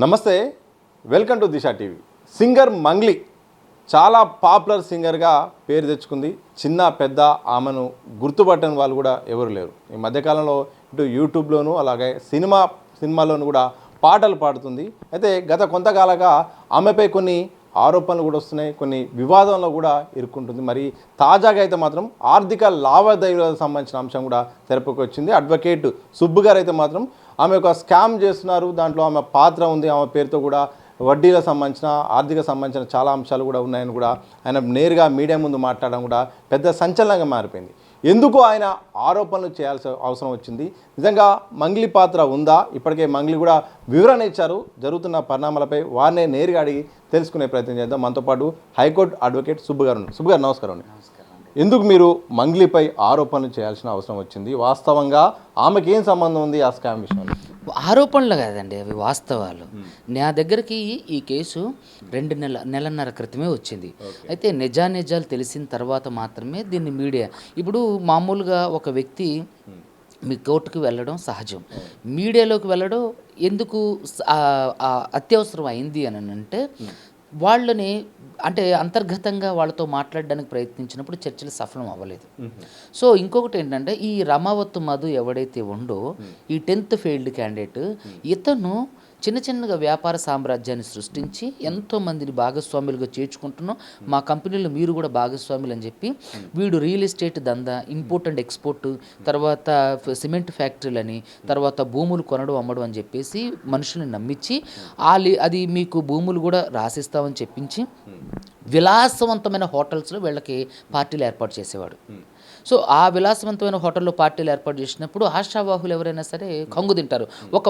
నమస్తే, welcome to Disha TV. Singer Mangli చాలా popular సింగర్గా పేరు తెచ్చుకుంది. చిన్న పెద్ద ఆమెను గుర్తుపట్టని వాళ్ళు కూడా ఎవరు లేరు. ఈ మధ్యకాలంలో ఇటు యూట్యూబ్లోను అలాగే సినిమాలోను కూడా పాటలు పాడుతుంది. అయితే గత కొంతకాలంగా ఆమెపై కొన్ని ఆరోపణలు కూడా వస్తున్నాయి, కొన్ని వివాదంలో కూడా ఇరుక్కుంటుంది. మరి తాజాగా అయితే మాత్రం ఆర్థిక లావాదేవీలకు సంబంధించిన అంశం కూడా తెరపైకి వచ్చింది. అడ్వకేట్ సుబ్బు గారు అయితే మాత్రం ఆమె ఒక స్కామ్ చేస్తున్నారు, దాంట్లో ఆమె పాత్ర ఉంది, ఆమె పేరుతో కూడా వడ్డీలకు సంబంధించిన ఆర్థిక సంబంధించిన చాలా అంశాలు కూడా ఉన్నాయని కూడా ఆయన నేరుగా మీడియా ముందు మాట్లాడడం కూడా పెద్ద సంచలనంగా మారిపోయింది. ఎందుకు ఆయన ఆరోపణలు చేయాల్సిన అవసరం వచ్చింది, నిజంగా మంగ్లీ పాత్ర ఉందా? ఇప్పటికే మంగ్లీ కూడా వివరణ ఇచ్చారు. జరుగుతున్న పరిణామాలపై వారినే నేరుగా అడిగి తెలుసుకునే ప్రయత్నం చేద్దాం. మనతో పాటు హైకోర్టు అడ్వకేట్ సుబ్బు గారు. సుబ్బు గారు నమస్కారం అండి. ఎందుకు మీరు మంగ్లీపై ఆరోపణలు చేయాల్సిన అవసరం వచ్చింది? వాస్తవంగా ఆమెకి ఏం సంబంధం ఉంది ఆ స్కామ్ విషయంలో? ఆరోపణలు కాదండి, అవి వాస్తవాలు. నా దగ్గరికి ఈ కేసు నెలన్నర క్రితమే వచ్చింది. అయితే నిజాలు తెలిసిన తర్వాత మాత్రమే దీన్ని మీడియా, ఇప్పుడు మామూలుగా ఒక వ్యక్తి మీ కోర్టుకు వెళ్ళడం సహజం, మీడియాలోకి వెళ్ళడం ఎందుకు అత్యవసరం అయింది అని అంటే, వాళ్ళని అంటే అంతర్గతంగా వాళ్ళతో మాట్లాడడానికి ప్రయత్నించినప్పుడు చర్చలు సఫలం అవ్వలేదు. సో ఇంకొకటి ఏంటంటే, ఈ రమావత్ మధు ఎవడైతే ఉందో ఈ 10th ఫెయిల్డ్ క్యాండిడేట్, ఇతను చిన్నగా వ్యాపార సామ్రాజ్యాన్ని సృష్టించి ఎంతోమందిని భాగస్వాములుగా చేర్చుకుంటున్నాం, మా కంపెనీలో మీరు కూడా భాగస్వాములు అని చెప్పి వీడు రియల్ ఎస్టేట్ దందా, ఇంపోర్ట్ అండ్ ఎక్స్పోర్ట్, తర్వాత సిమెంట్ ఫ్యాక్టరీలని, తర్వాత భూములు కొనడం అమ్మడం అని చెప్పేసి మనుషుల్ని నమ్మించి అది మీకు భూములు కూడా రాసిస్తామని చెప్పించి విలాసవంతమైన హోటల్స్లో వీళ్ళకి పార్టీలు ఏర్పాటు చేసేవాడు. సో ఆ విలాసవంతమైన హోటల్లో పార్టీలు ఏర్పాటు చేసినప్పుడు ఆశావాహులు ఎవరైనా సరే కంగు తింటారు. ఒక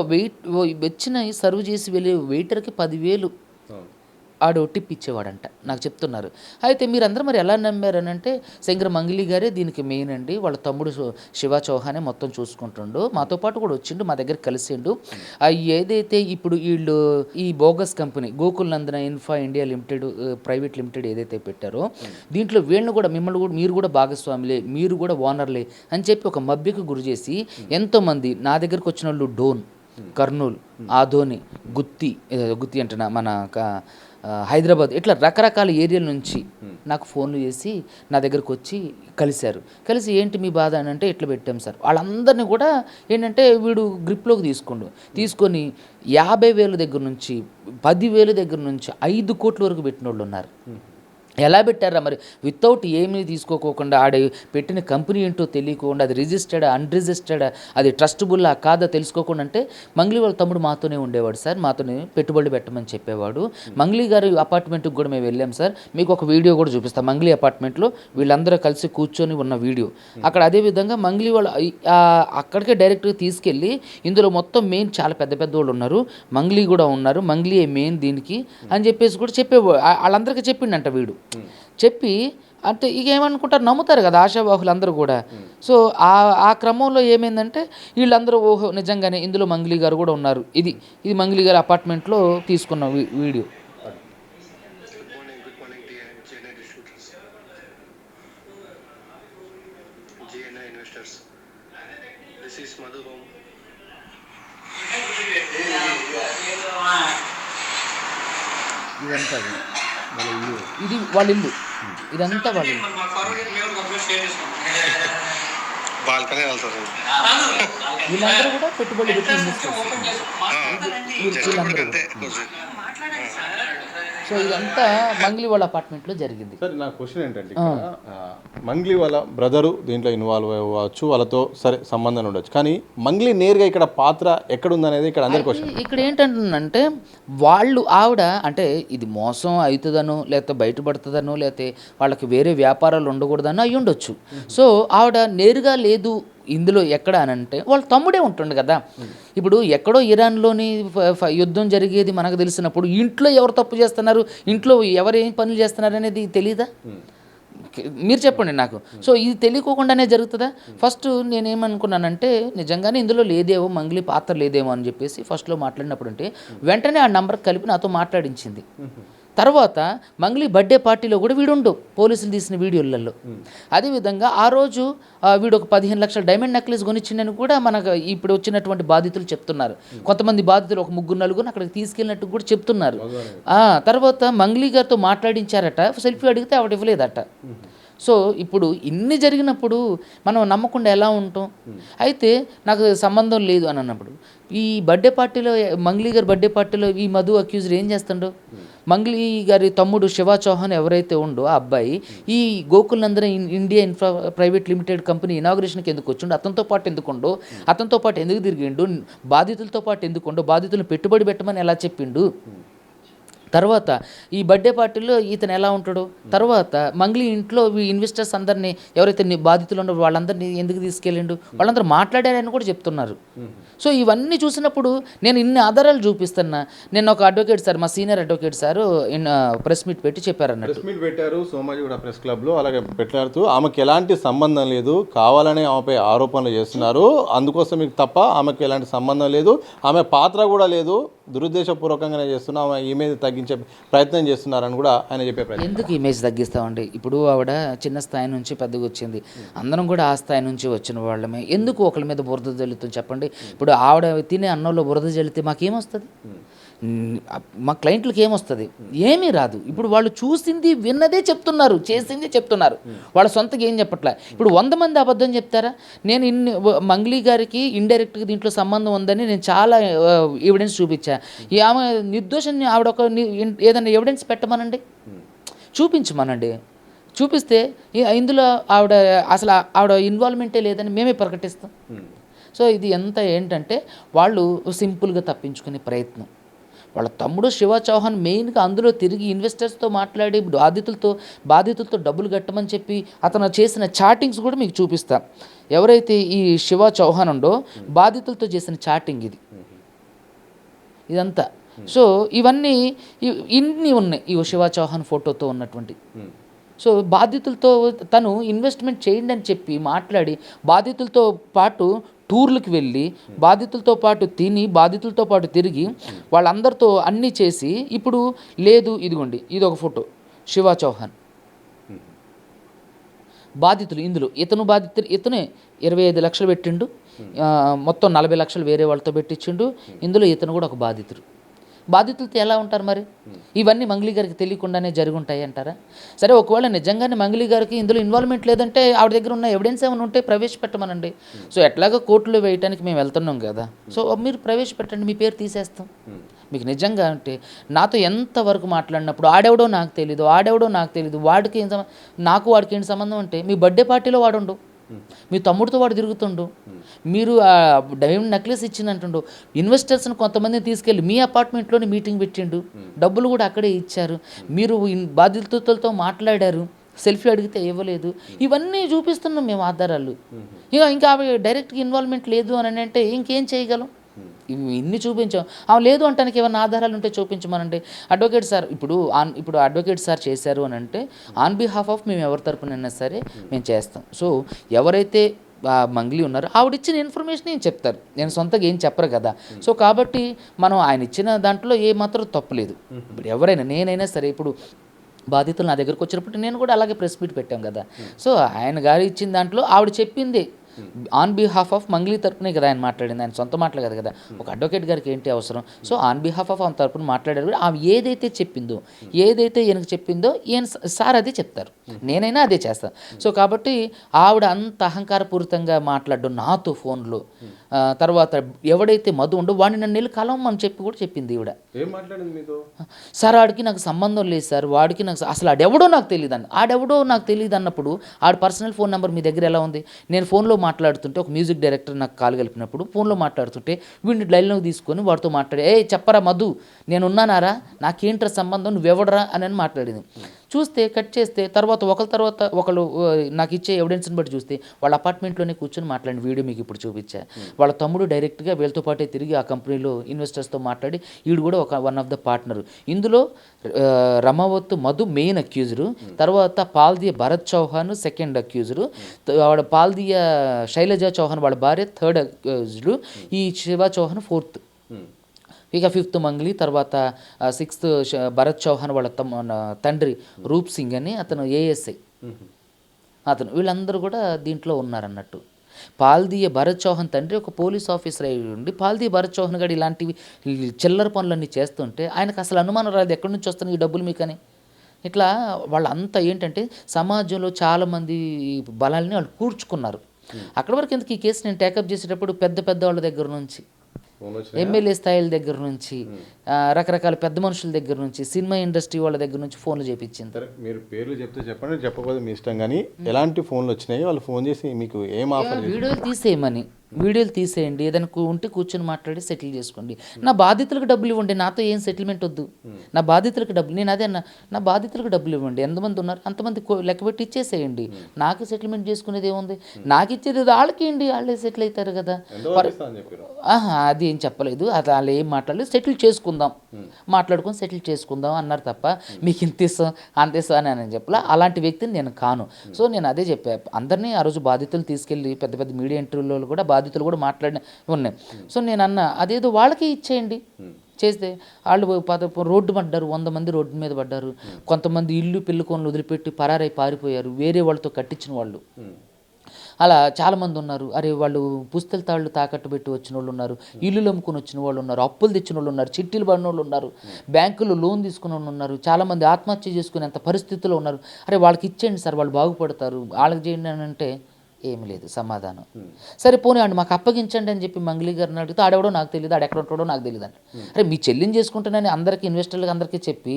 వచ్చిన సర్వ్ చేసి వెళ్ళే వెయిటర్కి 10,000 ఆడు టిప్ ఇచ్చేవాడంట, నాకు చెప్తున్నారు. అయితే మీరందరూ మరి ఎలా నమ్మారని అంటే, సింగర్ మంగ్లీ గారే దీనికి మెయిన్ అండి, వాళ్ళ తమ్ముడు శివ చౌహానే మొత్తం చూసుకుంటుండు, మాతో పాటు కూడా వచ్చిండు, మా దగ్గర కలిసిండు. ఏదైతే ఇప్పుడు వీళ్ళు ఈ బోగస్ కంపెనీ గోకుల్ నందన ఇన్ఫా ఇండియా లిమిటెడ్ ప్రైవేట్ లిమిటెడ్ ఏదైతే పెట్టారో, దీంట్లో వీళ్ళని కూడా మిమ్మల్ని కూడా మీరు కూడా భాగస్వాములే, మీరు కూడా ఓనర్లే అని చెప్పి ఒక మభ్యకు గురి చేసి ఎంతోమంది నా దగ్గరకు వచ్చిన వాళ్ళు డోన్, కర్నూలు, ఆదోని, గుత్తి అంటున్నా మన హైదరాబాద్, ఇట్లా రకరకాల ఏరియాల నుంచి నాకు ఫోన్లు చేసి నా దగ్గరకు వచ్చి కలిసి ఏంటి మీ బాధ అని అంటే, ఇట్లా పెట్టాం సార్. వాళ్ళందరినీ కూడా ఏంటంటే వీడు గ్రిప్లోకి తీసుకొని 50,000 దగ్గర నుంచి 10,000 దగ్గర నుంచి 5 కోట్ల వరకు పెట్టిన వాళ్ళు ఉన్నారు. ఎలా పెట్టారా మరి? వితౌట్ ఏమీ తీసుకోకుండా, ఆడ పెట్టిన కంపెనీ ఏంటో తెలియకుండా, అది రిజిస్టర్డా అన్రిజిస్టర్డా, అది ట్రస్టబుల్లా కాదా తెలుసుకోకుండా, అంటే మంగ్లీ వాళ్ళ తమ్ముడు మాతోనే ఉండేవాడు సార్, మాతోనే పెట్టుబడులు పెట్టమని చెప్పేవాడు. మంగ్లీ గారి అపార్ట్మెంట్కి కూడా మేము వెళ్ళాం సార్, మీకు ఒక వీడియో కూడా చూపిస్తాం. మంగ్లీ అపార్ట్మెంట్లో వీళ్ళందరూ కలిసి కూర్చొని ఉన్న వీడియో అక్కడ. అదేవిధంగా మంగ్లీ వాళ్ళు అక్కడికే డైరెక్ట్గా తీసుకెళ్ళి, ఇందులో మొత్తం మెయిన్ చాలా పెద్ద వాళ్ళు ఉన్నారు, మంగ్లీ కూడా ఉన్నారు, మంగ్లీ మెయిన్ దీనికి అని చెప్పేసి కూడా వాళ్ళందరికీ చెప్పిండంట వీడు. చెప్పి అంటే ఇక ఏమనుకుంటారు, నమ్ముతారు కదా ఆశావాహులు అందరూ కూడా. సో ఆ క్రమంలో ఏమైందంటే, వీళ్ళందరూ ఓహో నిజంగానే ఇందులో మంగ్లీ గారు కూడా ఉన్నారు. ఇది మంగ్లీ గారి అపార్ట్మెంట్లో తీసుకున్న వీడియో. ఇదంతా ఇది వాళ్ళ ఇల్లు, ఇదంతా వాళ్ళ ఇల్లు. వీళ్ళందరూ కూడా పెట్టుబడి పెట్టి సో ఇదంతా మంగ్లీ వాళ్ళ అపార్ట్మెంట్లో జరిగింది. సరే, నా క్వశ్చన్ ఏంటంటే, మంగ్లీ వాళ్ళ బ్రదరు దీంట్లో ఇన్వాల్వ్ అవ్వచ్చు, వాళ్ళతో సరే సంబంధం ఉండొచ్చు, కానీ మంగ్లీ నేరుగా ఇక్కడ పాత్ర ఎక్కడుందనేది ఇక్కడ అందరి క్వశ్చన్. ఇక్కడ ఏంటంటే, వాళ్ళు ఆవిడ అంటే ఇది మోసం అవుతుందనో, లేకపోతే బయటపడుతుందనో, లేకపోతే వాళ్ళకి వేరే వ్యాపారాలు ఉండకూడదనో అయి ఉండొచ్చు. సో ఆవిడ నేరుగా లేదు ఇందులో ఎక్కడ అని అంటే, వాళ్ళ తమ్ముడే ఉంటుండు కదా. ఇప్పుడు ఎక్కడో ఇరాన్లోని యుద్ధం జరిగేది మనకు తెలిసినప్పుడు ఇంట్లో ఎవరు తప్పు చేస్తున్నారు, ఇంట్లో ఎవరు ఏం పనులు చేస్తున్నారు అనేది తెలీదా? మీరు చెప్పండి నాకు. సో ఇది తెలియకోకుండానే జరుగుతుందా? ఫస్ట్ నేనేమనుకున్నానంటే, నిజంగానే ఇందులో లేదేమో, మంగ్లీ పాత్ర లేదేమో అని చెప్పేసి ఫస్ట్లో మాట్లాడినప్పుడు అంటే, వెంటనే ఆ నంబర్ కలిపి నాతో మాట్లాడించింది. తర్వాత మంగ్లీ బర్త్డే పార్టీలో కూడా వీడుండు పోలీసులు తీసిన వీడియోలలో. అదేవిధంగా ఆ రోజు వీడు ఒక 15 లక్షల డైమండ్ నెక్లెస్ కొనిచ్చిండని కూడా మనకు ఇప్పుడు వచ్చినటువంటి బాధితులు చెప్తున్నారు. కొంతమంది బాధితులు ఒక 3-4 అక్కడికి తీసుకెళ్ళినట్టు కూడా చెప్తున్నారు. తర్వాత మంగ్లీ గారితో మాట్లాడించారట, సెల్ఫీ అడిగితే ఆవిడ ఇవ్వలేదట. సో ఇప్పుడు ఇన్ని జరిగినప్పుడు మనం నమ్మకుండా ఎలా ఉంటాం? అయితే నాకు సంబంధం లేదు అని అన్నప్పుడు ఈ బర్త్డే పార్టీలో మంగ్లీ గారి బర్త్డే పార్టీలో ఈ మధు అక్యూజ్డ్ ఏం చేస్తాడు? మంగ్లీ గారి తమ్ముడు శివ చౌహాన్ ఎవరైతే ఉండో ఆ అబ్బాయి ఈ Gokul Nandana India infra private limited company ఇనాగ్రేషన్కి ఎందుకు వచ్చిండు, అతనితో పాటు ఎందుకుండో, అతనితో పాటు ఎందుకు తిరిగిండు, బాధితులతో పాటు ఎందుకుండో, బాధితులను పెట్టుబడి పెట్టమని ఎలా చెప్పిండు. తర్వాత ఈ బర్త్డే పార్టీలో ఇతను ఎలా ఉంటాడు, తర్వాత మంగ్లీ ఇంట్లో ఇన్వెస్టర్స్ అందరినీ ఎవరైతే బాధితులు ఉన్నారో వాళ్ళందరినీ ఎందుకు తీసుకెళ్ళిండు, వాళ్ళందరూ మాట్లాడారని కూడా చెప్తున్నారు. సో ఇవన్నీ చూసినప్పుడు నేను ఇన్ని ఆధారాలు చూపిస్తున్నా. నేను ఒక అడ్వకేట్ సార్, మా senior advocate sir press meet పెట్టి చెప్పారన్నట్టు. ప్రెస్ మీట్ పెట్టారు సోమాజిగూడ ప్రెస్ క్లబ్లో. అలాగే పెట్టారు ఆమెకి ఎలాంటి సంబంధం లేదు, కావాలనే ఆమెపై ఆరోపణలు చేస్తున్నారు, అందుకోసం మీకు తప్ప ఆమెకు ఎలాంటి సంబంధం లేదు, ఆమె పాత్ర కూడా లేదు, దురుద్దేశపూర్వకంగానే చేస్తున్నా, ఆమె ఇమేజ్ తగ్గించే ప్రయత్నం చేస్తున్నారని కూడా ఆయన చెప్పే ప్రయత్నం. ఎందుకు ఇమేజ్ తగ్గిస్తామండి? ఇప్పుడు ఆవిడ చిన్న స్థాయి నుంచి పెద్దగా వచ్చింది, అందరం కూడా ఆ స్థాయి నుంచి వచ్చిన వాళ్ళమే. ఎందుకు ఒకరి మీద బురద జల్లుతాం చెప్పండి? ఇప్పుడు ఆవిడ తినే అన్నంలో బురద జల్లితే మాకేమొస్తుంది? మా క్లయింట్లకి ఏమొస్తుంది? ఏమీ రాదు. ఇప్పుడు వాళ్ళు చూసింది విన్నదే చెప్తున్నారు, చేసిందే చెప్తున్నారు, వాళ్ళ సొంతగా ఏం చెప్పట్లే. ఇప్పుడు 100 మంది అబద్ధం చెప్తారా? నేను మంగ్లీ గారికి ఇండైరెక్ట్గా దీంట్లో సంబంధం ఉందని నేను చాలా ఎవిడెన్స్ చూపించా. ఆమె నిర్దోషాన్ని ఆవిడ ఒక ఏదైనా ఎవిడెన్స్ పెట్టమనండి, చూపించమనండి. చూపిస్తే ఇందులో ఆవిడ ఇన్వాల్వ్మెంటే లేదని మేమే ప్రకటిస్తాం. సో ఇది ఎంత ఏంటంటే వాళ్ళు సింపుల్గా తప్పించుకునే ప్రయత్నం. వాళ్ళ తమ్ముడు శివ చౌహాన్ మెయిన్గా అందులో తిరిగి ఇన్వెస్టర్స్తో మాట్లాడి బాధితులతో డబ్బులు కట్టమని చెప్పి అతను చేసిన చాటింగ్స్ కూడా మీకు చూపిస్తా. ఎవరైతే ఈ శివ చౌహాన్ ఉండో బాధితులతో చేసిన చాటింగ్ ఇదంతా. సో ఇవన్నీ ఇన్ని ఉన్నాయి ఈ శివ చౌహాన్ ఫోటోతో ఉన్నటువంటి. సో బాధితులతో తను ఇన్వెస్ట్మెంట్ చేయండి అని చెప్పి మాట్లాడి బాధితులతో పాటు టూర్లకు వెళ్ళి బాధితులతో పాటు తిని బాధితులతో పాటు తిరిగి వాళ్ళందరితో అన్నీ చేసి ఇప్పుడు లేదు, ఇదిగోండి ఇది ఒక ఫోటో శివ చౌహాన్ బాధితులు. ఇందులో ఇతనే 25 లక్షలు పెట్టిండు, మొత్తం 40 లక్షలు వేరే వాళ్ళతో పెట్టించిండు. ఇందులో ఇతను కూడా ఒక బాధితులతో ఎలా ఉంటారు మరి? ఇవన్నీ మంగ్లీ గారికి తెలియకుండానే జరిగి ఉంటాయి అంటారా? సరే, ఒకవేళ నిజంగానే మంగ్లీ గారికి ఇందులో ఇన్వాల్వ్మెంట్ లేదంటే ఆవిడ దగ్గర ఉన్న ఎవిడెన్స్ ఏమైనా ఉంటే ప్రవేశపెట్టమనండి. సో ఎట్లాగో కోర్టులో వేయటానికి మేము వెళ్తున్నాం కదా, సో మీరు ప్రవేశపెట్టండి, మీ పేరు తీసేస్తాం. మీకు నిజంగా అంటే నాతో ఎంతవరకు మాట్లాడినప్పుడు ఆడెవడో నాకు తెలీదు, వాడికి వాడికి ఏంటి సంబంధం అంటే మీ బర్త్డే పార్టీలో వాడుండు, మీ తమ్ముడితో వాడు తిరుగుతుండు, మీరు డైమండ్ నెక్లెస్ ఇచ్చిందంటుండు, ఇన్వెస్టర్స్ని కొంతమందిని తీసుకెళ్ళి మీ అపార్ట్మెంట్లోనే మీటింగ్ పెట్టిండు, డబ్బులు కూడా అక్కడే ఇచ్చారు, మీరు బాధితులతో మాట్లాడారు, సెల్ఫీ అడిగితే ఇవ్వలేదు. ఇవన్నీ చూపిస్తున్నాం మేము ఆధారాలు. ఇంకా అవి డైరెక్ట్గా ఇన్వాల్వ్మెంట్ లేదు అని అంటే ఇంకేం చేయగలం? ఇన్ని చూపించాం. లేదు అంటానికి ఏమైనా ఆధారాలు ఉంటే చూపించమనండి. అడ్వకేట్ సార్ ఇప్పుడు అడ్వకేట్ సార్ చేశారు అని అంటే ఆన్ బిహాఫ్ ఆఫ్ మేము ఎవరి తరపునైనా సరే మేము చేస్తాం. సో ఎవరైతే మంగ్లీ ఉన్నారో ఆవిడిచ్చిన ఇన్ఫర్మేషన్ ఏం చెప్తారు, నేను సొంతగా ఏం చెప్పరు కదా. సో కాబట్టి మనం ఆయన ఇచ్చిన దాంట్లో ఏమాత్రం తప్పులేదు. ఇప్పుడు ఎవరైనా నేనైనా సరే ఇప్పుడు బాధితులు నా దగ్గరకు వచ్చినప్పుడు నేను కూడా అలాగే ప్రెస్ మీట్ పెట్టాం కదా. సో ఆయన గారు ఇచ్చిన దాంట్లో ఆవిడ చెప్పింది ఆన్ బిహాఫ్ ఆఫ్ మంగ్లీ తరపునే కదా ఆయన మాట్లాడింది, ఆయన సొంత మాటలు కదా కదా. ఒక అడ్వకేట్ గారికి ఏంటి అవసరం? సో ఆన్ బిహాఫ్ ఆఫ్ ఆమె తరపున మాట్లాడారు. ఆమె ఏదైతే ఈయనకు చెప్పిందో ఈయన సార్ అదే చెప్తారు, నేనైనా అదే చేస్తాను. సో కాబట్టి ఆవిడ అంత అహంకారపూరితంగా మాట్లాడడం నాతో ఫోన్లో. తర్వాత ఎవడైతే మధు ఉండో వాడిని నన్ను వెళ్ళి కలవమని చెప్పి కూడా చెప్పింది ఈవిడ. సార్ వాడికి నాకు సంబంధం లేదు సార్, వాడికి నాకు అసలు ఆడెవడో నాకు తెలియదు అన్నప్పుడు ఆడ పర్సనల్ ఫోన్ నెంబర్ మీ దగ్గర ఎలా ఉంది? నేను ఫోన్లో మాట్లాడుతుంటే ఒక మ్యూజిక్ డైరెక్టర్ నాకు కాల్ కలిపినప్పుడు ఫోన్లో మాట్లాడుతుంటే వీడిని లైన్లోకి తీసుకొని వాడితో మాట్లాడి చెప్పరా మధు, నేను ఉన్నానారా, నాకేంట్రా సంబంధం, నువ్వెవడరా అని మాట్లాడింది. చూస్తే కట్ చేస్తే తర్వాత ఒకళ్ళు నాకు ఇచ్చే ఎవిడెన్స్ని బట్టి చూస్తే వాళ్ళ అపార్ట్మెంట్లోనే కూర్చొని మాట్లాడిన వీడియో మీకు ఇప్పుడు చూపించా. వాళ్ళ తమ్ముడు డైరెక్ట్గా వీళ్ళతో పాటే తిరిగి ఆ కంపెనీలో ఇన్వెస్టర్స్తో మాట్లాడి ఈడు కూడా వన్ ఆఫ్ ద పార్ట్నర్. ఇందులో రమావత్ మధు మెయిన్ అక్యూజరు, తర్వాత పాల్దియ భరత్ చౌహాన్ సెకండ్ అక్యూజరు, వాడు పాల్దియ శైలజ చౌహాన్ వాళ్ళ భార్య థర్డ్ అక్యూజరు, ఈ శివ చౌహాన్ ఫోర్త్. ఇక 5th మంగ్లీ, తర్వాత 6th భరత్ చౌహాన్ వాళ్ళ తండ్రి రూప్ సింగ్ అని అతను ఏఎస్ఐ అతను, వీళ్ళందరూ కూడా దీంట్లో ఉన్నారన్నట్టు. పాల్దీయ భరత్ చౌహాన్ తండ్రి ఒక పోలీస్ ఆఫీసర్ అయి ఉండి పాల్దీయ భరత్ చౌహాన్ గారు ఇలాంటివి చిల్లర పనులన్నీ చేస్తుంటే ఆయనకు అసలు అనుమానం రాదు ఎక్కడి నుంచి వస్తున్నాయి ఈ డబ్బులు మీకని. ఇట్లా వాళ్ళంతా ఏంటంటే సమాజంలో చాలామంది బలాల్ని వాళ్ళు కూర్చుకున్నారు. అక్కడి వరకు ఎందుకు ఈ కేసు నేను టేకప్ చేసేటప్పుడు పెద్ద పెద్ద వాళ్ళ దగ్గర నుంచి, ఎమ్మెల్యే స్థాయిల దగ్గర నుంచి, రకరకాల పెద్ద మనుషుల దగ్గర నుంచి, సినిమా ఇండస్ట్రీ వాళ్ళ దగ్గర నుంచి ఫోన్లు చేయించింది. మీరు పేర్లు చెప్తే చెప్పండి, చెప్పకపోతే మీ ఇష్టం. కానీ ఎలాంటి ఫోన్లు వచ్చినాయి, వాళ్ళు ఫోన్ చేసి మీకు ఏం ఆఫర్? వీడియోలు తీసేయమని, వీడియోలు తీసేయండి, ఏదైనా ఉంటే కూర్చొని మాట్లాడి సెటిల్ చేసుకోండి, నా బాధితులకు డబ్బులు ఇవ్వండి, నాతో ఏం సెటిల్మెంట్ వద్దు, నా బాధితులకు డబ్బులు, నేను అదే అన్న, నా బాధితులకు డబ్బులు ఇవ్వండి, ఎంతమంది ఉన్నారు అంతమంది లెక్కబెట్టి ఇచ్చేసేయండి, నాకు సెటిల్మెంట్ చేసుకునేది ఏముంది, నాకు ఇచ్చేది వాళ్ళకి ఇండి, వాళ్ళే సెటిల్ అవుతారు కదా. అది ఏం చెప్పలేదు, అది వాళ్ళు ఏం మాట్లాడలేదు, సెటిల్ చేసుకుందాం, మాట్లాడుకొని సెటిల్ చేసుకుందాం అన్నారు తప్ప మీకు ఇంత ఇస్తాం అంత ఇస్తాం అని నేను చెప్పలే. అలాంటి వ్యక్తిని నేను కాను. సో నేను అదే చెప్పా, అందరినీ ఆ రోజు బాధితులు తీసుకెళ్ళి పెద్ద పెద్ద మీడియా ఇంటర్వ్యూలో కూడా బాధితులు కూడా మాట్లాడిన ఉన్నాయి. సో నేను అన్న అదేదో వాళ్ళకే ఇచ్చేయండి, చేస్తే వాళ్ళు రోడ్డు పడ్డారు, 100 మంది రోడ్డు మీద పడ్డారు, కొంతమంది ఇల్లు పిల్లుకొని వదిలిపెట్టి పరారై పారిపోయారు, వేరే వాళ్ళతో కట్టించిన వాళ్ళు అలా చాలామంది ఉన్నారు. అరే వాళ్ళు పుస్తల తాళ్ళు తాకట్టు పెట్టి వచ్చిన వాళ్ళు ఉన్నారు, ఇల్లులు అమ్ముకొని వచ్చిన వాళ్ళు ఉన్నారు, అప్పులు తెచ్చిన వాళ్ళు ఉన్నారు, చిట్టీలు పడిన వాళ్ళు ఉన్నారు, బ్యాంకుల్లో లోన్ తీసుకున్న వాళ్ళు ఉన్నారు, చాలామంది ఆత్మహత్య చేసుకునేంత పరిస్థితుల్లో ఉన్నారు. అరే వాళ్ళకి ఇచ్చేయండి సార్, వాళ్ళు బాగుపడతారు, వాళ్ళకి చేయండి అని అంటే ఏమి లేదు సమాధానం. సరే పోనీ అండి మాకు అప్పగించండి అని చెప్పి మంగ్లీ గారిని అడిగితే ఆడెవడో నాకు తెలియదు, ఆడెక్కడ ఉంటాడో నాకు తెలియదు అండి. అరే మీ చెల్లిని చేసుకుంటానని అందరికీ ఇన్వెస్టర్లకు అందరికీ చెప్పి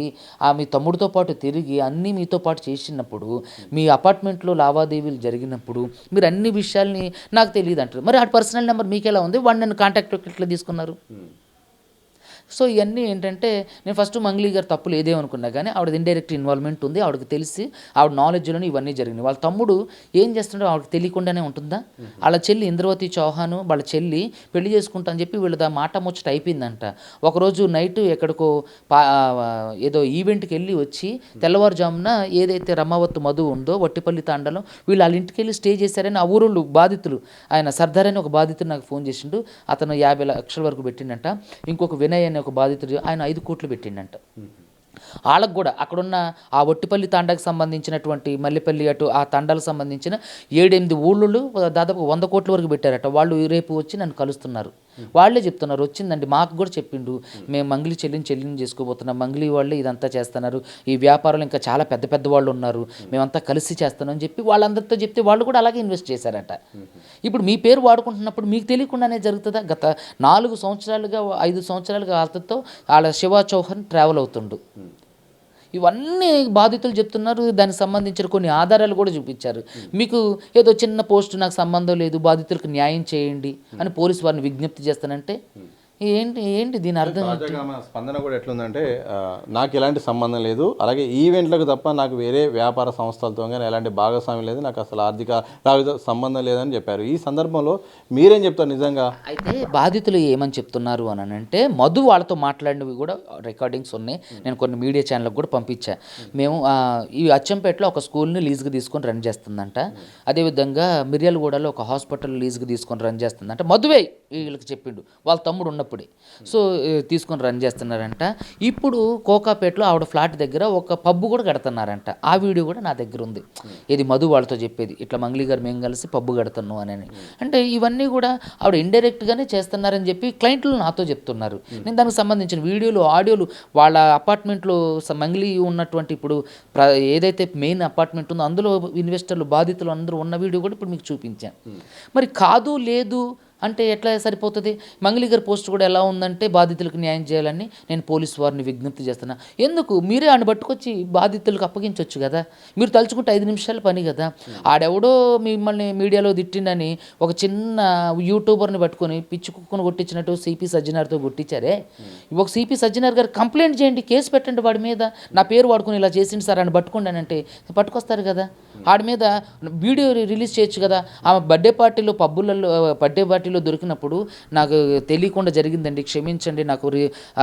మీ తమ్ముడితో పాటు తిరిగి అన్నీ మీతో పాటు చేసినప్పుడు, మీ అపార్ట్మెంట్లో లావాదేవీలు జరిగినప్పుడు మీరు అన్ని విషయాల్ని నాకు తెలియదు అంటారు. మరి ఆ పర్సనల్ నెంబర్ మీకు ఎలా ఉంది, వాడు నన్ను కాంటాక్ట్ ఎట్లా తీసుకున్నారు? సో ఇవన్నీ ఏంటంటే నేను ఫస్ట్ మంగ్లీ గారు తప్పులు ఏదేమనుకున్నా కానీ ఆవిడ ఇండైరెక్ట్ ఇన్వాల్వ్మెంట్ ఉంది, ఆవిడకి తెలిసి ఆవిడ నాలెడ్జ్లోనే ఇవన్నీ జరిగినాయి. వాళ్ళ తమ్ముడు ఏం చేస్తున్నాడో ఆవిడకి తెలియకుండానే ఉంటుందా? వాళ్ళ చెల్లి ఇంద్రవతి చౌహాన్ వాళ్ళ చెల్లి పెళ్లి చేసుకుంటా అని చెప్పి వీళ్ళ మాట ముచ్చట అయిపోయిందంట. ఒకరోజు నైట్ ఎక్కడికో ఏదో ఈవెంట్కి వెళ్ళి వచ్చి తెల్లవారుజామున ఏదైతే రమావత్ మధు ఉందో వట్టిపల్లి తాండలో వీళ్ళు వాళ్ళ ఇంటికి వెళ్ళి స్టే చేశారని ఆ ఊరోళ్ళు బాధితులు, ఆయన సర్దార్ అని ఒక బాధితుడు నాకు ఫోన్ చేసిండు, అతను 50 లక్షల వరకు పెట్టిండంట. ఇంకొక వినయ్ అనే ఒక బాధితుడు ఆయన 5 కోట్లు పెట్టిండంట. వాళ్ళకు కూడా అక్కడున్న ఆ ఒట్టిపల్లి తాండాకు సంబంధించినటువంటి మల్లెపల్లి అటు ఆ తాండాలకు సంబంధించిన 7-8 ఊళ్ళు దాదాపు 100 కోట్ల వరకు పెట్టారట. వాళ్ళు రేపు వచ్చి నన్ను కలుస్తున్నారు, వాళ్ళే చెప్తున్నారు వచ్చిందండి మాకు కూడా చెప్పిండు, మేము మంగ్లీ చెల్లిని చేసుకోబోతున్నాం, మంగ్లీ వాళ్ళే ఇదంతా చేస్తున్నారు, ఈ వ్యాపారాలు ఇంకా చాలా పెద్ద పెద్ద వాళ్ళు ఉన్నారు, మేమంతా కలిసి చేస్తాను అని చెప్పి వాళ్ళందరితో చెప్తే వాళ్ళు కూడా అలాగే ఇన్వెస్ట్ చేశారట. ఇప్పుడు మీ పేరు వాడుకుంటున్నప్పుడు మీకు తెలియకుండానే జరుగుతుందా? గత 4 సంవత్సరాలుగా 5 సంవత్సరాలుగా వాళ్ళతో వాళ్ళ శివ చౌహాన్ ట్రావెల్ అవుతుండు. ఇవన్నీ బాధితులు చెప్తున్నారు, దానికి సంబంధించిన కొన్ని ఆధారాలు కూడా చూపించారు. మీకు ఏదో చిన్న పోస్ట్ నాకు సంబంధం లేదు, బాధితులకు న్యాయం చేయండి అని పోలీసు వారిని విజ్ఞప్తి చేస్తానంటే ఏంటి దీని అర్థం? స్పందన కూడా ఎట్లుందంటే నాకు ఎలాంటి సంబంధం లేదు, అలాగే ఈవెంట్లకు తప్ప నాకు వేరే వ్యాపార సంస్థలతో కానీ ఎలాంటి భాగస్వామ్యం లేదు, నాకు అసలు ఆర్థిక సంబంధం లేదని చెప్పారు. ఈ సందర్భంలో మీరేం చెప్తారు నిజంగా? అయితే బాధితులు ఏమని చెప్తున్నారు అని అంటే మధు వాళ్ళతో మాట్లాడినవి కూడా రికార్డింగ్స్ ఉన్నాయి, నేను కొన్ని మీడియా ఛానళ్ళకు కూడా పంపించా. మేము ఈ అచ్చంపేటలో ఒక స్కూల్ని లీజుకి తీసుకొని రన్ చేస్తుందంట, అదేవిధంగా మిర్యాలగూడలో ఒక హాస్పిటల్ లీజుకి తీసుకొని రన్ చేస్తుందంట. మధువే వీళ్ళకి చెప్పిండు వాళ్ళ తమ్ముడు ఉన్నప్పుడే. సో తీసుకొని రన్ చేస్తున్నారంట. ఇప్పుడు కోకాపేటలో ఆవిడ ఫ్లాట్ దగ్గర ఒక పబ్బు కూడా కడుతున్నారంట. ఆ వీడియో కూడా నా దగ్గర ఉంది. ఇది మధు వాళ్ళతో చెప్పేది, ఇట్లా మంగ్లీ గారు మేము కలిసి పబ్బు కడుతున్నాం అని. అంటే ఇవన్నీ కూడా ఆవిడ ఇండైరెక్ట్గానే చేస్తున్నారని చెప్పి క్లయింట్లు నాతో చెప్తున్నారు. నేను దానికి సంబంధించిన వీడియోలు ఆడియోలు వాళ్ళ అపార్ట్మెంట్లో మంగ్లీ ఉన్నటువంటి ఇప్పుడు ఏదైతే మెయిన్ అపార్ట్మెంట్ ఉందో అందులో ఇన్వెస్టర్లు బాధితులు అందరూ ఉన్న వీడియో కూడా ఇప్పుడు మీకు చూపించాను. మరి కాదు లేదు అంటే ఎట్లా సరిపోతుంది? మంగ్లీ గారి పోస్ట్ కూడా ఎలా ఉందంటే బాధితులకు న్యాయం చేయాలని నేను పోలీసు వారిని విజ్ఞప్తి చేస్తున్నా. ఎందుకు మీరే ఆయన పట్టుకొచ్చి బాధితులకు అప్పగించవచ్చు కదా, మీరు తలుచుకుంటే 5 నిమిషాల పని కదా. ఆడెవడో మిమ్మల్ని మీడియాలో తిట్టిండని ఒక చిన్న యూట్యూబర్ని పట్టుకొని పిచ్చి కుక్కను కొట్టించినట్టు సిపి సజ్జనార్తో కొట్టించారే. ఒక సిపి సజ్జనార్ గారు కంప్లైంట్ చేయండి, కేసు పెట్టండి వాడి మీద, నా పేరు వాడుకొని ఇలా చేసింది సార్ అని పట్టుకోండి అని అంటే పట్టుకొస్తారు కదా. ఆడి మీద వీడియో రిలీజ్ చేయొచ్చు కదా. ఆమె బర్త్డే పార్టీలో పబ్బులలో బర్త్డే పార్టీలో దొరికినప్పుడు నాకు తెలియకుండా జరిగిందండి, క్షమించండి, నాకు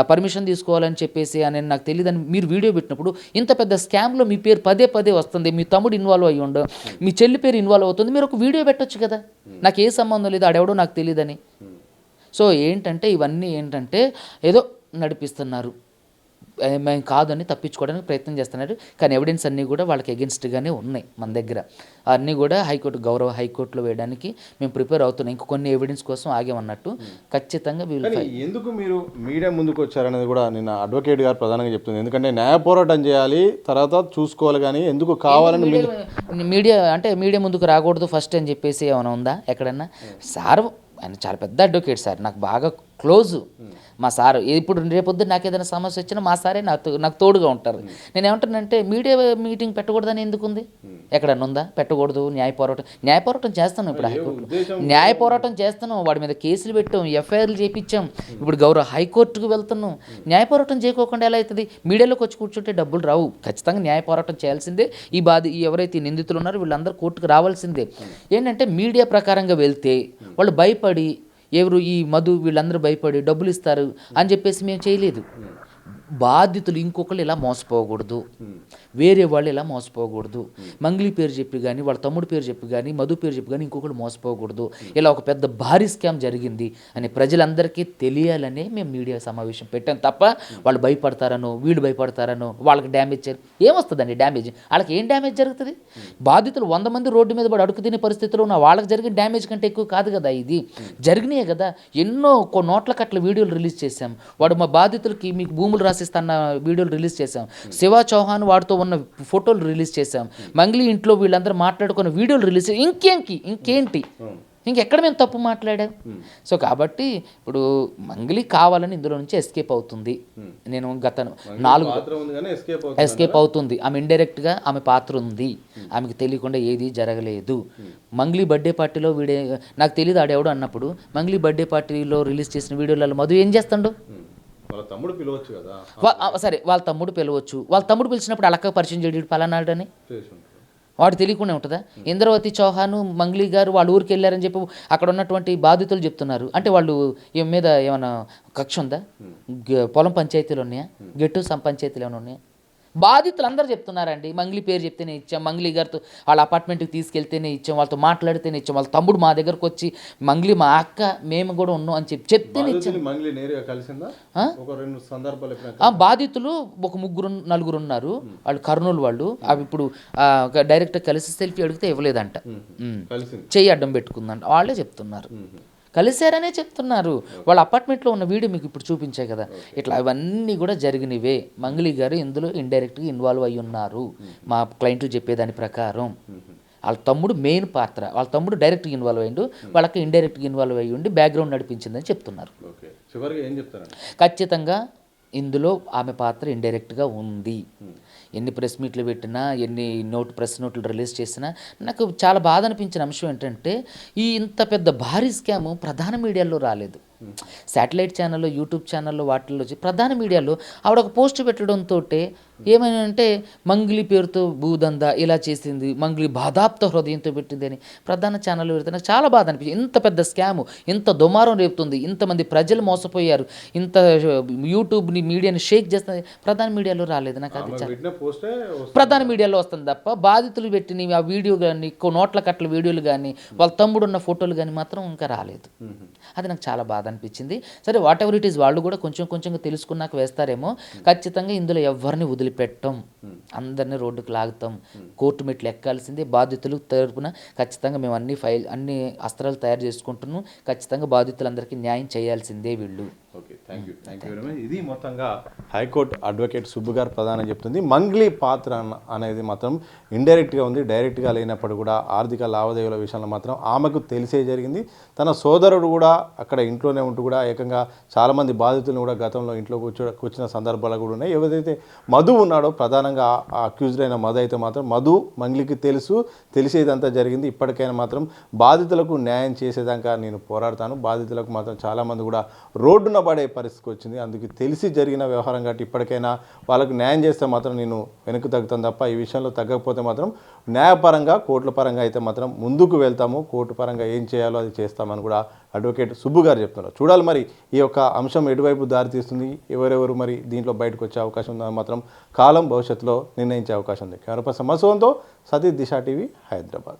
పర్మిషన్ తీసుకోవాలని చెప్పేసి అని నాకు తెలియదని మీరు వీడియో పెట్టినప్పుడు ఇంత పెద్ద స్కామ్లో మీ పేరు పదే వస్తుంది, మీ తమ్ముడు ఇన్వాల్వ్ అయ్యి ఉండు, మీ చెల్లి పేరు ఇన్వాల్వ్ అవుతుంది, మీరు ఒక వీడియో పెట్టొచ్చు కదా. నాకు ఏ సంబంధం లేదు, ఆడెవడో నాకు తెలియదని. సో ఏంటంటే ఇవన్నీ ఏంటంటే ఏదో నడిపిస్తున్నారు, మేము కాదని తప్పించుకోవడానికి ప్రయత్నం చేస్తున్నారు. కానీ ఎవిడెన్స్ అన్నీ కూడా వాళ్ళకి ఎగెన్స్ట్గానే ఉన్నాయి మన దగ్గర. అన్నీ కూడా గౌరవ హైకోర్టులో వేయడానికి మేము ప్రిపేర్ అవుతున్నాం. ఇంక కొన్ని ఎవిడెన్స్ కోసం ఆగామన్నట్టు. ఖచ్చితంగా ఎందుకు మీరు మీడియా ముందుకు వచ్చారనేది కూడా నిన్న అడ్వకేట్ గారు ప్రధానంగా చెప్తుంది. ఎందుకంటే న్యాయ పోరాటం చేయాలి, తర్వాత చూసుకోవాలి, కానీ ఎందుకు కావాలని మీడియా ముందుకు రాకూడదు ఫస్ట్ అని చెప్పేసి ఏమైనా ఉందా ఎక్కడన్నా? సార్ ఆయన చాలా పెద్ద అడ్వకేట్ సార్, నాకు బాగా క్లోజు మా సార్. ఇప్పుడు రేపొద్దు నాకు ఏదైనా సమస్య వచ్చినా మా సారే నాకు తోడుగా ఉంటారు. నేను ఏమంటానంటే మీడియా మీటింగ్ పెట్టకూడదని ఎందుకుంది? ఎక్కడన్నా ఉందా? పెట్టకూడదు. న్యాయ పోరాటం చేస్తాను. ఇప్పుడు న్యాయ పోరాటం చేస్తున్నాం, వాడి మీద కేసులు పెట్టాం, ఎఫ్ఐఆర్లు చేయించాం, ఇప్పుడు గౌరవ హైకోర్టుకు వెళ్తున్నాం. న్యాయ పోరాటం చేయకోకుండా ఎలా అవుతుంది? మీడియాలోకి వచ్చి కూర్చుంటే డబ్బులు రావు. ఖచ్చితంగా న్యాయ పోరాటం చేయాల్సిందే. ఎవరైతే నిందితులు ఉన్నారో వీళ్ళందరూ కోర్టుకు రావాల్సిందే. ఏంటంటే మీడియా ప్రకారంగా వెళ్తే వాళ్ళు భయపడి, ఈ మధు వీళ్ళందరూ భయపడి డబ్బులు ఇస్తారు అని చెప్పేసి మేము చేయలేదు. బాధితులు ఇంకొకళ్ళు ఇలా మోసపోకూడదు, వేరే వాళ్ళు ఇలా మోసపోకూడదు. మంగ్లీ పేరు చెప్పి కానీ, వాళ్ళ తమ్ముడు పేరు చెప్పి కానీ, మధు పేరు చెప్పి కానీ ఇంకొకళ్ళు మోసపోకూడదు. ఇలా ఒక పెద్ద భారీ స్కామ్ జరిగింది అని ప్రజలందరికీ తెలియాలనే మేము మీడియా సమావేశం పెట్టాం తప్ప వాళ్ళు భయపడతారనో, వీళ్ళు భయపడతారనో, వాళ్ళకి డ్యామేజ్ ఏమొస్తుందండి? డ్యామేజ్ వాళ్ళకి ఏం డ్యామేజ్ జరుగుతుంది? బాధితులు 100 మంది రోడ్డు మీద పడి అడుగు తినే పరిస్థితిలో ఉన్న వాళ్ళకి జరిగిన డ్యామేజ్ కంటే ఎక్కువ కాదు కదా ఇది. జరిగినాయే కదా. ఎన్నో నోట్ల కట్ల వీడియోలు రిలీజ్ చేశాం. వాడు మా బాధితులకి మీకు భూములు రాసిస్తున్న వీడియోలు రిలీజ్ చేశాం. శివ చౌహాన్ వాడితో ఉన్న ఫోటోలు రిలీజ్ చేశాం. మంగ్లీ ఇంట్లో వీళ్ళందరూ మాట్లాడుకున్న వీడియోలు రిలీజ్ చేశాం. ఇంకేంటి ఇంకెక్కడ మేము తప్పు మాట్లాడాం? సో కాబట్టి ఇప్పుడు మంగ్లీ కావాలని ఇందులో నుంచి ఎస్కేప్ అవుతుంది. నేను గత 4 ఎస్కేప్ అవుతుంది. ఆమె ఇండైరెక్ట్గా ఆమె పాత్ర ఉంది, ఆమెకు తెలియకుండా ఏది జరగలేదు. మంగ్లీ బర్త్డే పార్టీలో నాకు తెలియదు ఆడెవడో అన్నప్పుడు, మంగ్లీ బర్త్డే పార్టీలో రిలీజ్ చేసిన వీడియోలలో మధు ఏం చేస్తాడు? సరే, వాళ్ళ తమ్ముడు పిలవచ్చు. వాళ్ళ తమ్ముడు పిలిచినప్పుడు అలక్క పరిచయం చేయడం పలానాడని వాడు తెలియకుండా ఉంటుందా? ఇంద్రవతి చౌహాన్, మంగ్లీ గారు వాళ్ళ ఊరికి వెళ్ళారని చెప్పి అక్కడ ఉన్నటువంటి బాధితులు చెప్తున్నారు. అంటే వాళ్ళు మీద ఏమైనా కక్ష ఉందా? పొలం పంచాయతీలు ఉన్నాయా? గెట్టు పంచాయతీలు ఏమైనా ఉన్నాయా? బాధితులు అందరూ చెప్తున్నారండి, మంగ్లీ పేరు చెప్తేనే ఇచ్చాం, మంగ్లీ గారితో వాళ్ళ అపార్ట్మెంట్కి తీసుకెళ్తేనే ఇచ్చాం, వాళ్ళతో మాట్లాడితేనే ఇచ్చాం, వాళ్ళ తమ్ముడు మా దగ్గరకు వచ్చి మంగ్లీ మా అక్క మేము కూడా ఉన్నాం అని చెప్తేనే ఇచ్చాం. బాధితులు ఒక 3-4 ఉన్నారు. వాళ్ళు కర్నూలు వాళ్ళు. అవి ఇప్పుడు డైరెక్ట్ కలిసి సెల్ఫీ అడిగితే ఇవ్వలేదంట, చెయ్యి అడ్డం పెట్టుకుందంట. వాళ్ళే చెప్తున్నారు, కలిశారనే చెప్తున్నారు. వాళ్ళ అపార్ట్మెంట్లో ఉన్న వీడియో మీకు ఇప్పుడు చూపించే కదా. ఇట్లా అవన్నీ కూడా జరిగినవే. మంగ్లీ గారు ఇందులో ఇండైరెక్ట్గా ఇన్వాల్వ్ అయ్యి ఉన్నారు మా క్లయింట్లు చెప్పేదాని ప్రకారం. వాళ్ళ తమ్ముడు మెయిన్ పాత్ర, వాళ్ళ తమ్ముడు డైరెక్ట్గా ఇన్వాల్వ్ అయ్యిండు, వాళ్ళకి ఇండైరెక్ట్గా ఇన్వాల్వ్ అయ్యి ఉండి బ్యాక్గ్రౌండ్ నడిపించిందని చెప్తున్నారు. ఖచ్చితంగా ఇందులో ఆమె పాత్ర ఇండైరెక్ట్గా ఉంది. ఎన్ని ప్రెస్ మీట్లు పెట్టినా, ఎన్ని ప్రెస్ నోట్లు రిలీజ్ చేసినా నాకు చాలా బాధ అనిపించిన అంశం ఏంటంటే, ఇంత పెద్ద భారీ స్కామ్ ప్రధాన మీడియాలో రాలేదు. శాటిలైట్ ఛానల్లో, యూట్యూబ్ ఛానల్లో, వాటిల్లో ప్రధాన మీడియాలో ఆవిడ ఒక పోస్ట్ పెట్టడంతో ఏమైనా మంగ్లీ పేరుతో భూదందా ఇలా చేసింది, మంగ్లీ బాధాప్త హృదయంతో పెట్టింది అని ప్రధాన ఛానల్లో పెడితే నాకు చాలా బాధ అనిపించింది. ఇంత పెద్ద స్కాము, ఇంత దుమారం రేపుతుంది, ఇంతమంది ప్రజలు మోసపోయారు, ఇంత యూట్యూబ్ని మీడియాని షేక్ చేస్తుంది, ప్రధాన మీడియాలో రాలేదు. నాకు అది ప్రధాన మీడియాలో వస్తుంది తప్ప బాధితులు పెట్టిన ఆ వీడియో కానీ, నోట్ల కట్ల వీడియోలు కానీ, వాళ్ళ తమ్ముడు ఉన్న ఫోటోలు కానీ మాత్రం ఇంకా రాలేదు. అది నాకు చాలా బాధ అనిపించింది. సరే, వాట్ ఎవర్ ఇట్ ఈస్, వాళ్ళు కూడా కొంచెంగా తెలుసుకున్నాక వేస్తారేమో. ఖచ్చితంగా ఇందులో ఎవరిని వదిలిపెట్టం, అందరినీ రోడ్డుకు లాగుతాం, కోర్టు మెట్లు ఎక్కాల్సిందే. బాధితులు తరపున ఖచ్చితంగా మేము అన్ని అస్త్రాలు తయారు చేసుకుంటున్నాం. ఖచ్చితంగా బాధితులందరికీ న్యాయం చేయాల్సిందే వీళ్ళు. Okay, thank you very much. ఇది మొత్తంగా హైకోర్టు అడ్వకేట్ సుబ్బు గారు ప్రధానం చెప్తుంది. మంగ్లీ పాత్ర అనేది మాత్రం ఇండైరెక్ట్గా ఉంది, డైరెక్ట్గా లేనప్పుడు కూడా ఆర్థిక లావాదేవీల విషయంలో మాత్రం ఆమెకు తెలిసే జరిగింది. తన సోదరుడు కూడా అక్కడ ఇంట్లోనే ఉంటూ కూడా ఏకంగా చాలామంది బాధితులను కూడా గతంలో ఇంట్లో కూర్చున్న సందర్భాలు కూడా ఉన్నాయి. ఎవరైతే మధు ఉన్నాడో, ప్రధానంగా అక్యూజ్డ్ అయిన మధు అయితే మాత్రం మధు మంగ్లీకి తెలిసేదంతా జరిగింది. ఇప్పటికైనా మాత్రం బాధితులకు న్యాయం చేసేదాకా నేను పోరాడతాను. బాధితులకు మాత్రం చాలామంది కూడా రోడ్డున పడే పరిస్థితికి వచ్చింది. అందుకు తెలిసి జరిగిన వ్యవహారం కాబట్టి ఇప్పటికైనా వాళ్ళకు న్యాయం చేస్తే మాత్రం నేను వెనక్కి తగ్గుతాను తప్ప ఈ విషయంలో తగ్గకపోతే మాత్రం న్యాయపరంగా, కోర్టుల పరంగా అయితే మాత్రం ముందుకు వెళ్తాము. కోర్టు పరంగా ఏం చేయాలో అది చేస్తామని కూడా అడ్వకేట్ సుబ్బు గారు చెప్తున్నారు. చూడాలి మరి ఈ యొక్క అంశం ఎటువైపు దారితీస్తుంది, ఎవరెవరు మరి దీంట్లో బయటకు వచ్చే అవకాశం ఉందని మాత్రం కాలం భవిష్యత్తులో నిర్ణయించే అవకాశం ఉంది. కెమెరా పర్సన్ మసూన్తో సతీష్, దిశ టీవీ, హైదరాబాద్.